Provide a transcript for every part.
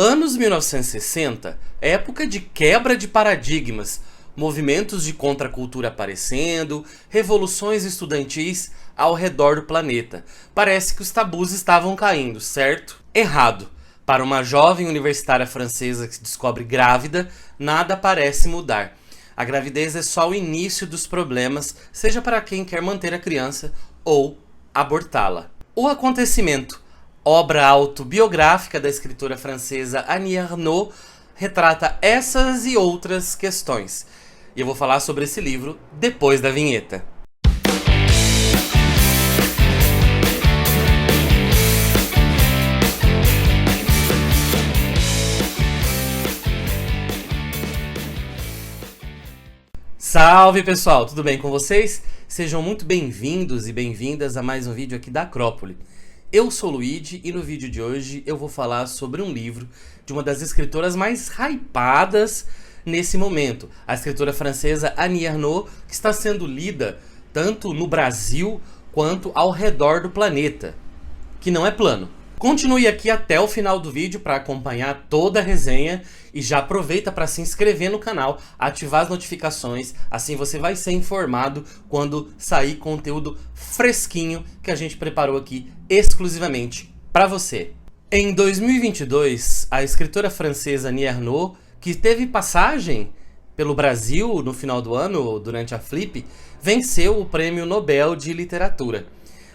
Anos 1960, época de quebra de paradigmas, movimentos de contracultura aparecendo, revoluções estudantis ao redor do planeta. Parece que os tabus estavam caindo, certo? Errado. Para uma jovem universitária francesa que se descobre grávida, nada parece mudar. A gravidez é só o início dos problemas, seja para quem quer manter a criança ou abortá-la. O Acontecimento, obra autobiográfica da escritora francesa Annie Ernaux, retrata essas e outras questões. E eu vou falar sobre esse livro depois da vinheta. Salve pessoal, tudo bem com vocês? Sejam muito bem-vindos e bem-vindas a mais um vídeo aqui da Acrópole. Eu sou o Luigi e no vídeo de hoje eu vou falar sobre um livro de uma das escritoras mais hypadas nesse momento. A escritora francesa Annie Ernaux, que está sendo lida tanto no Brasil quanto ao redor do planeta, que não é plano. Continue aqui até o final do vídeo para acompanhar toda a resenha e já aproveita para se inscrever no canal, ativar as notificações, assim você vai ser informado quando sair conteúdo fresquinho que a gente preparou aqui exclusivamente para você. Em 2022, a escritora francesa Annie Ernaux, que teve passagem pelo Brasil no final do ano, durante a Flip, venceu o Prêmio Nobel de Literatura.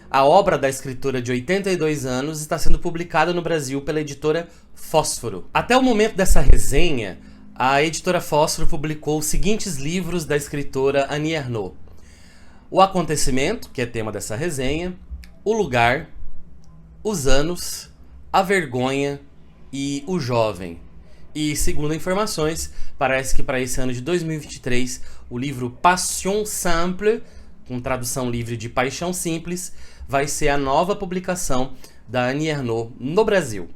A obra da escritora de 82 anos está sendo publicada no Brasil pela editora Fósforo. Até o momento dessa resenha, a editora Fósforo publicou os seguintes livros da escritora Annie Ernaux: O Acontecimento, que é tema dessa resenha, O Lugar, Os Anos, A Vergonha e O Jovem. E, segundo informações, parece que para esse ano de 2023, o livro Passion Simple, com tradução livre de Paixão Simples, vai ser a nova publicação da Annie Ernaux no Brasil.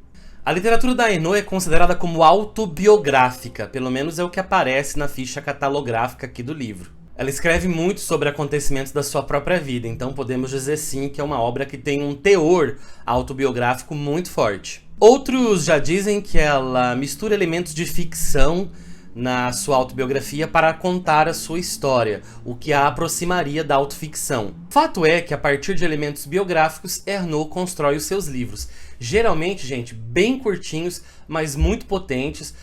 A literatura da Ernaux é considerada como autobiográfica, pelo menos é o que aparece na ficha catalográfica aqui do livro. Ela escreve muito sobre acontecimentos da sua própria vida, então podemos dizer sim que é uma obra que tem um teor autobiográfico muito forte. Outros já dizem que ela mistura elementos de ficção na sua autobiografia para contar a sua história, o que a aproximaria da autoficção. Fato é que a partir de elementos biográficos, Ernaux constrói os seus livros. Geralmente, gente, bem curtinhos, mas muito potentes,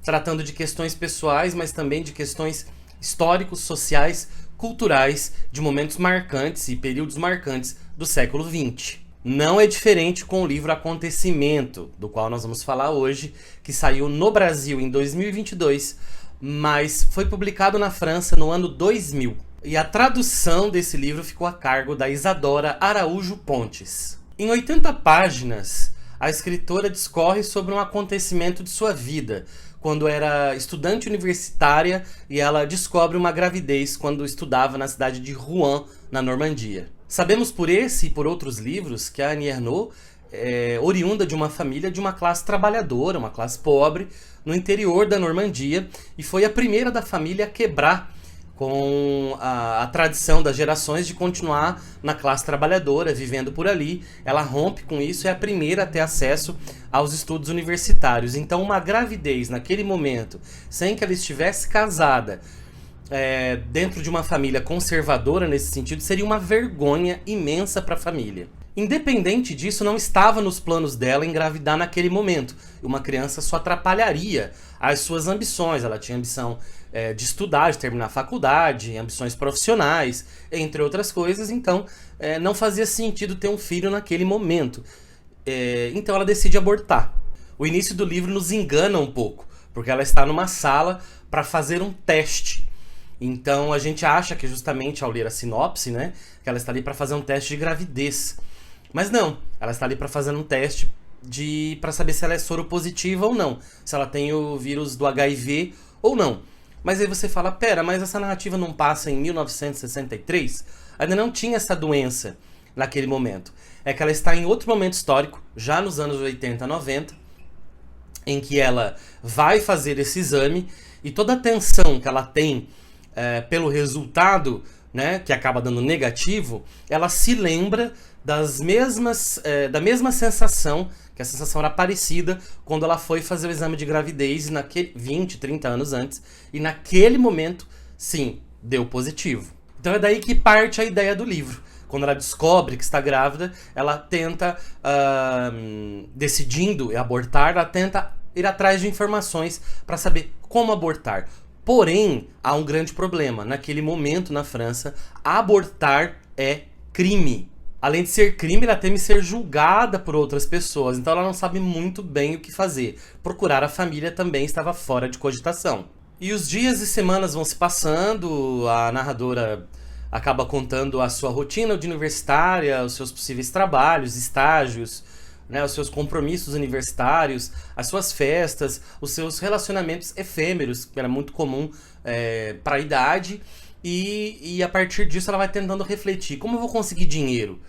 tratando de questões pessoais, mas também de questões históricos, sociais, culturais, de momentos marcantes e períodos marcantes do século XX. Não é diferente com o livro Acontecimento, do qual nós vamos falar hoje, que saiu no Brasil em 2022, mas foi publicado na França no ano 2000. E a tradução desse livro ficou a cargo da Isadora Araújo Pontes. Em 80 páginas, a escritora discorre sobre um acontecimento de sua vida, quando era estudante universitária e ela descobre uma gravidez quando estudava na cidade de Rouen, na Normandia. Sabemos por esse e por outros livros que a Annie Ernaux é oriunda de uma família de uma classe trabalhadora, uma classe pobre, no interior da Normandia, e foi a primeira da família a quebrar com a tradição das gerações de continuar na classe trabalhadora, vivendo por ali. Ela rompe com isso e é a primeira a ter acesso aos estudos universitários. Então uma gravidez naquele momento, sem que ela estivesse casada, dentro de uma família conservadora nesse sentido, seria uma vergonha imensa para a família. Independente disso, não estava nos planos dela engravidar naquele momento. Uma criança só atrapalharia as suas ambições. Ela tinha ambição de estudar, de terminar a faculdade, ambições profissionais, entre outras coisas. Então, não fazia sentido ter um filho naquele momento. Então, ela decide abortar. O início do livro nos engana um pouco, porque ela está numa sala para fazer um teste. Então a gente acha que justamente ao ler a sinopse, né, que ela está ali para fazer um teste de gravidez. Mas não, ela está ali para fazer um teste para saber se ela é soropositiva ou não, se ela tem o vírus do HIV ou não. Mas aí você fala, pera, mas essa narrativa não passa em 1963? Ainda não tinha essa doença naquele momento. É que ela está em outro momento histórico, já nos anos 80, 90, em que ela vai fazer esse exame e toda a tensão que ela tem pelo resultado né, que acaba dando negativo, ela se lembra da mesma sensação, que a sensação era parecida quando ela foi fazer o exame de gravidez 20, 30 anos antes, e naquele momento, sim, deu positivo. Então é daí que parte a ideia do livro. Quando ela descobre que está grávida, ela tenta, decidindo abortar, ela tenta ir atrás de informações para saber como abortar. Porém, há um grande problema. Naquele momento, na França, abortar é crime. Além de ser crime, ela teme ser julgada por outras pessoas. Então ela não sabe muito bem o que fazer. Procurar a família também estava fora de cogitação. E os dias e semanas vão se passando, a narradora acaba contando a sua rotina de universitária, os seus possíveis trabalhos, estágios, né, os seus compromissos universitários, as suas festas, os seus relacionamentos efêmeros, que era muito comum para a idade, e a partir disso ela vai tentando refletir: como eu vou conseguir dinheiro?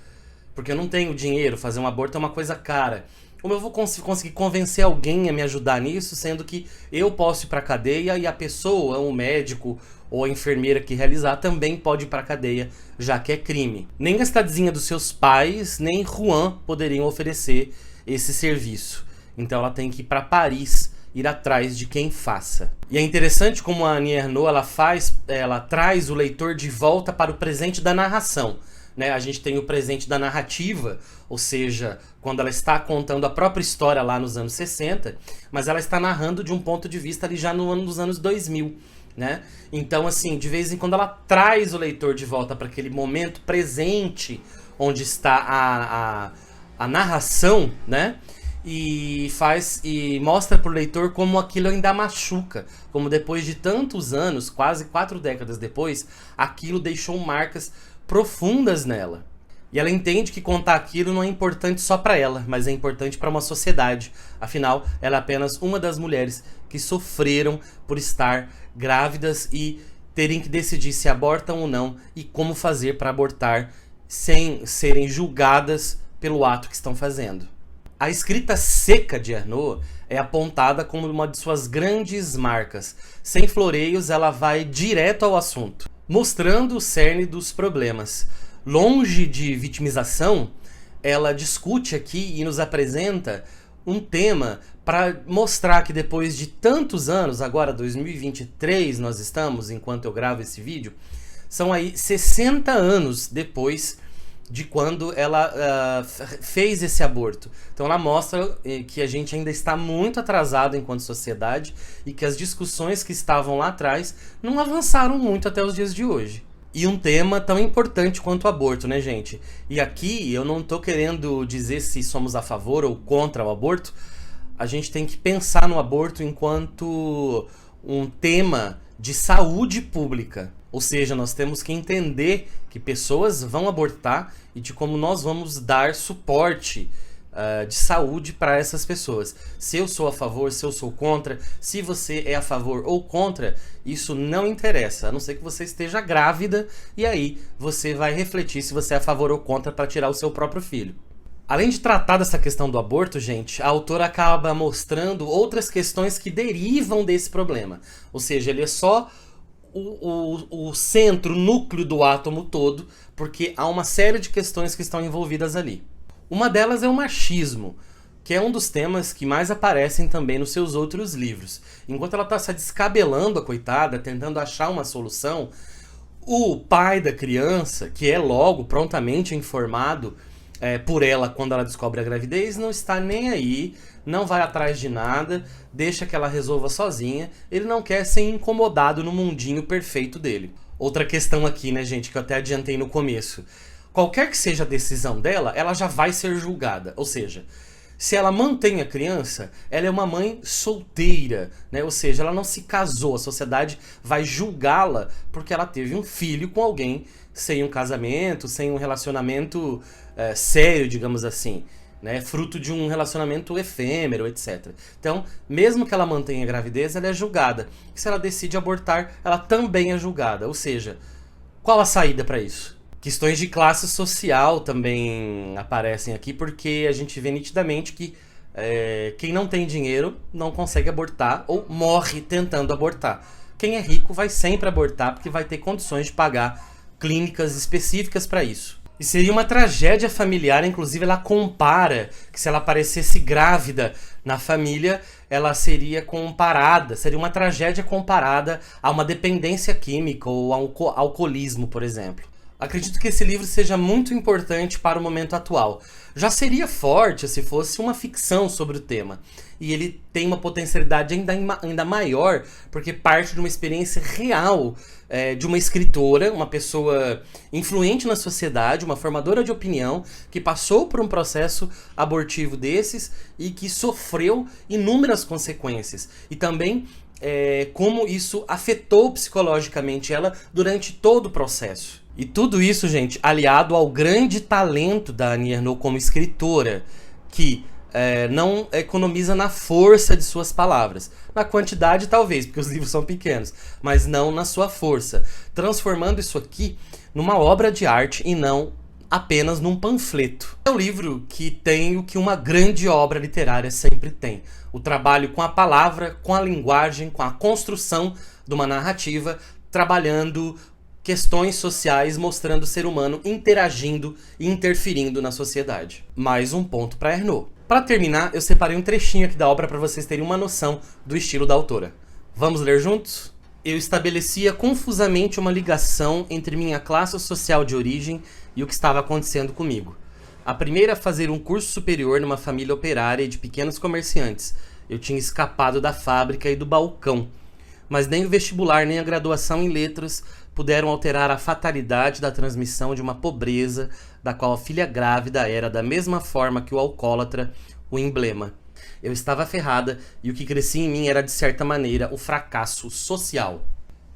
Porque eu não tenho dinheiro, fazer um aborto é uma coisa cara. Como eu vou conseguir convencer alguém a me ajudar nisso, sendo que eu posso ir para a cadeia e a pessoa, o médico ou a enfermeira que realizar também pode ir para a cadeia, já que é crime. Nem a cidadezinha dos seus pais, nem Juan poderiam oferecer esse serviço. Então ela tem que ir para Paris, ir atrás de quem faça. E é interessante como a Annie Ernaux ela traz o leitor de volta para o presente da narração. Né, a gente tem o presente da narrativa, ou seja, quando ela está contando a própria história lá nos anos 60, mas ela está narrando de um ponto de vista ali já nos anos 2000. Né? Então, assim, de vez em quando ela traz o leitor de volta para aquele momento presente onde está a narração, né? E mostra para o leitor como aquilo ainda machuca, como depois de tantos anos, quase 4 décadas depois, aquilo deixou marcas profundas nela. E ela entende que contar aquilo não é importante só para ela, mas é importante para uma sociedade. Afinal, ela é apenas uma das mulheres que sofreram por estar grávidas e terem que decidir se abortam ou não e como fazer para abortar sem serem julgadas pelo ato que estão fazendo. A escrita seca de Ernaux é apontada como uma de suas grandes marcas. Sem floreios, ela vai direto ao assunto, mostrando o cerne dos problemas. Longe de vitimização, ela discute aqui e nos apresenta um tema para mostrar que depois de tantos anos, agora 2023 nós estamos, enquanto eu gravo esse vídeo, são aí 60 anos depois de quando ela fez esse aborto. Então ela mostra que a gente ainda está muito atrasado enquanto sociedade e que as discussões que estavam lá atrás não avançaram muito até os dias de hoje. E um tema tão importante quanto o aborto, né, gente? E aqui eu não tô querendo dizer se somos a favor ou contra o aborto. A gente tem que pensar no aborto enquanto um tema de saúde pública. Ou seja, nós temos que entender que pessoas vão abortar e de como nós vamos dar suporte de saúde para essas pessoas. Se eu sou a favor, se eu sou contra, se você é a favor ou contra, isso não interessa, a não ser que você esteja grávida e aí você vai refletir se você é a favor ou contra para tirar o seu próprio filho. Além de tratar dessa questão do aborto, gente, a autora acaba mostrando outras questões que derivam desse problema. Ou seja, ele é só o centro, o núcleo do átomo todo, porque há uma série de questões que estão envolvidas ali. Uma delas é o machismo, que é um dos temas que mais aparecem também nos seus outros livros. Enquanto ela está se descabelando, a coitada, tentando achar uma solução, o pai da criança, que é logo prontamente informado por ela quando ela descobre a gravidez, não está nem aí, não vai atrás de nada, deixa que ela resolva sozinha, ele não quer ser incomodado no mundinho perfeito dele. Outra questão aqui, né, gente, que eu até adiantei no começo. Qualquer que seja a decisão dela, ela já vai ser julgada. Ou seja, se ela mantém a criança, ela é uma mãe solteira, né? Ou seja, ela não se casou. A sociedade vai julgá-la porque ela teve um filho com alguém sem um casamento, sem um relacionamento sério, digamos assim, né? Fruto de um relacionamento efêmero, etc. Então, mesmo que ela mantenha a gravidez, ela é julgada. E se ela decide abortar, ela também é julgada. Ou seja, qual a saída para isso? Questões de classe social também aparecem aqui, porque a gente vê nitidamente que quem não tem dinheiro não consegue abortar ou morre tentando abortar. Quem é rico vai sempre abortar porque vai ter condições de pagar clínicas específicas para isso. E seria uma tragédia familiar, inclusive ela compara que se ela aparecesse grávida na família, ela seria comparada, seria uma tragédia comparada a uma dependência química ou a um alcoolismo, por exemplo. Acredito que esse livro seja muito importante para o momento atual. Já seria forte se fosse uma ficção sobre o tema. E ele tem uma potencialidade ainda maior, porque parte de uma experiência real de uma escritora, uma pessoa influente na sociedade, uma formadora de opinião, que passou por um processo abortivo desses e que sofreu inúmeras consequências. E também como isso afetou psicologicamente ela durante todo o processo. E tudo isso, gente, aliado ao grande talento da Annie Ernaux como escritora, que não economiza na força de suas palavras. Na quantidade, talvez, porque os livros são pequenos, mas não na sua força. Transformando isso aqui numa obra de arte e não apenas num panfleto. É um livro que tem o que uma grande obra literária sempre tem. O trabalho com a palavra, com a linguagem, com a construção de uma narrativa, trabalhando questões sociais, mostrando o ser humano interagindo e interferindo na sociedade. Mais um ponto para Ernaux. Para terminar, eu separei um trechinho aqui da obra para vocês terem uma noção do estilo da autora. Vamos ler juntos? Eu estabelecia confusamente uma ligação entre minha classe social de origem e o que estava acontecendo comigo. A primeira a fazer um curso superior numa família operária e de pequenos comerciantes. Eu tinha escapado da fábrica e do balcão. Mas nem o vestibular nem a graduação em letras puderam alterar a fatalidade da transmissão de uma pobreza da qual a filha grávida era, da mesma forma que o alcoólatra, o emblema. Eu estava ferrada e o que crescia em mim era, de certa maneira, o fracasso social.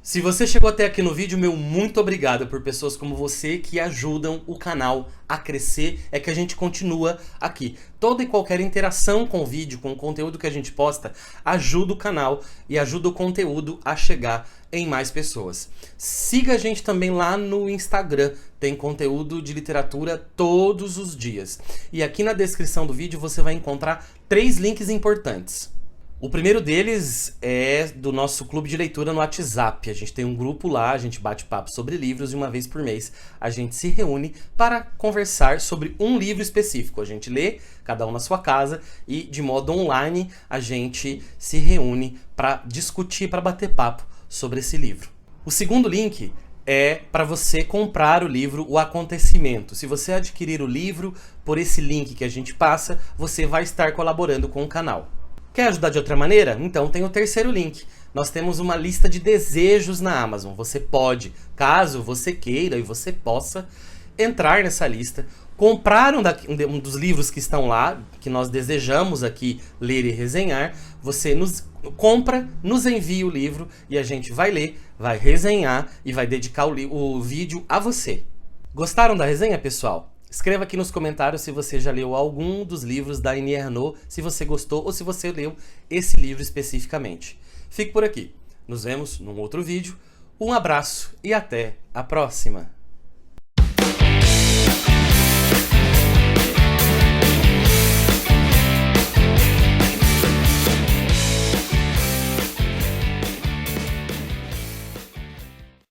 Se você chegou até aqui no vídeo, meu muito obrigado por pessoas como você que ajudam o canal a crescer, é que a gente continua aqui. Toda e qualquer interação com o vídeo, com o conteúdo que a gente posta, ajuda o canal e ajuda o conteúdo a chegar em mais pessoas. Siga a gente também lá no Instagram, tem conteúdo de literatura todos os dias. E aqui na descrição do vídeo você vai encontrar 3 links importantes. O primeiro deles é do nosso clube de leitura no WhatsApp. A gente tem um grupo lá, a gente bate papo sobre livros e uma vez por mês a gente se reúne para conversar sobre um livro específico. A gente lê, cada um na sua casa, e de modo online a gente se reúne para discutir, para bater papo sobre esse livro. O segundo link é para você comprar o livro O Acontecimento. Se você adquirir o livro por esse link que a gente passa, você vai estar colaborando com o canal. Quer ajudar de outra maneira? Então tem o terceiro link. Nós temos uma lista de desejos na Amazon. Você pode, caso você queira e você possa, entrar nessa lista, comprar um dos livros que estão lá, que nós desejamos aqui ler e resenhar. Você nos compra, nos envia o livro e a gente vai ler, vai resenhar e vai dedicar o vídeo a você. Gostaram da resenha, pessoal? Escreva aqui nos comentários se você já leu algum dos livros da Annie Ernaux, se você gostou ou se você leu esse livro especificamente. Fique por aqui. Nos vemos num outro vídeo. Um abraço e até a próxima!